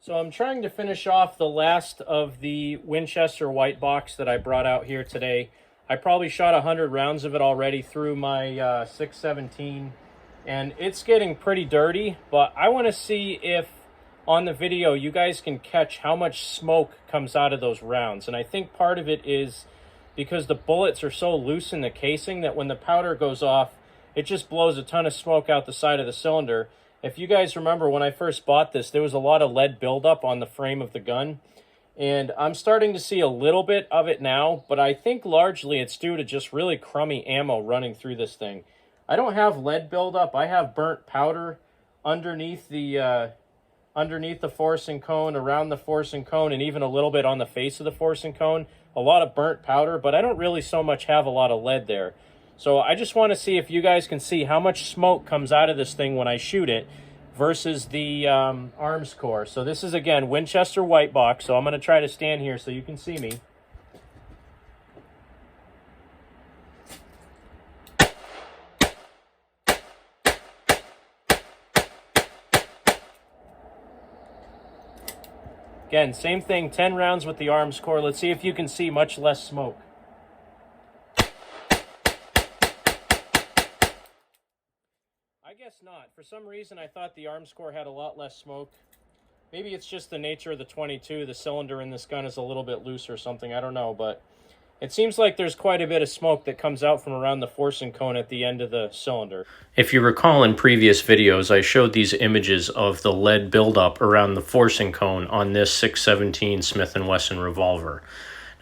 So I'm trying to finish off the last of the Winchester white box that I brought out here today. I probably shot 100 rounds of it already through my 617, and it's getting pretty dirty, but I want to see if on the video you guys can catch how much smoke comes out of those rounds. And I think part of it is because the bullets are so loose in the casing that when the powder goes off, it just blows a ton of smoke out the side of the cylinder. If you guys remember, when I first bought this, there was a lot of lead buildup on the frame of the gun. And I'm starting to see a little bit of it now, but I think largely it's due to just really crummy ammo running through this thing. I don't have lead buildup. I have burnt powder underneath the forcing cone, around the forcing cone, and even a little bit on the face of the forcing cone. A lot of burnt powder, but I don't really so much have a lot of lead there. So I just want to see if you guys can see how much smoke comes out of this thing when I shoot it versus the arms core. So this is, again, Winchester white box. So I'm going to try to stand here so you can see me. Again, same thing, 10 rounds with the arms core. Let's see if you can see much less smoke. I guess not. For some reason, I thought the arms core had a lot less smoke. Maybe it's just the nature of the 22. The cylinder in this gun is a little bit loose or something. I don't know, but it seems like there's quite a bit of smoke that comes out from around the forcing cone at the end of the cylinder. If you recall in previous videos, I showed these images of the lead buildup around the forcing cone on this 617 Smith and Wesson revolver.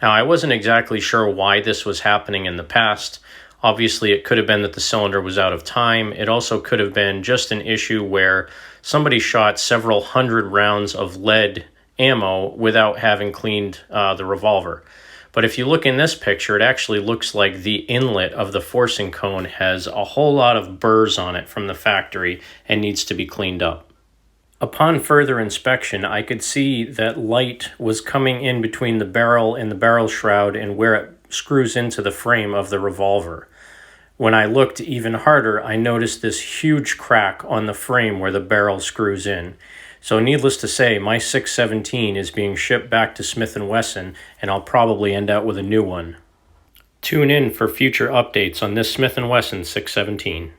Now, I wasn't exactly sure why this was happening in the past. Obviously, it could have been that the cylinder was out of time. It also could have been just an issue where somebody shot several hundred rounds of lead ammo without having cleaned the revolver. But if you look in this picture, it actually looks like the inlet of the forcing cone has a whole lot of burrs on it from the factory and needs to be cleaned up. Upon further inspection, I could see that light was coming in between the barrel and the barrel shroud and where it screws into the frame of the revolver. When I looked even harder, I noticed this huge crack on the frame where the barrel screws in. So needless to say, my 617 is being shipped back to Smith and Wesson, and I'll probably end up with a new one. Tune in for future updates on this Smith and Wesson 617.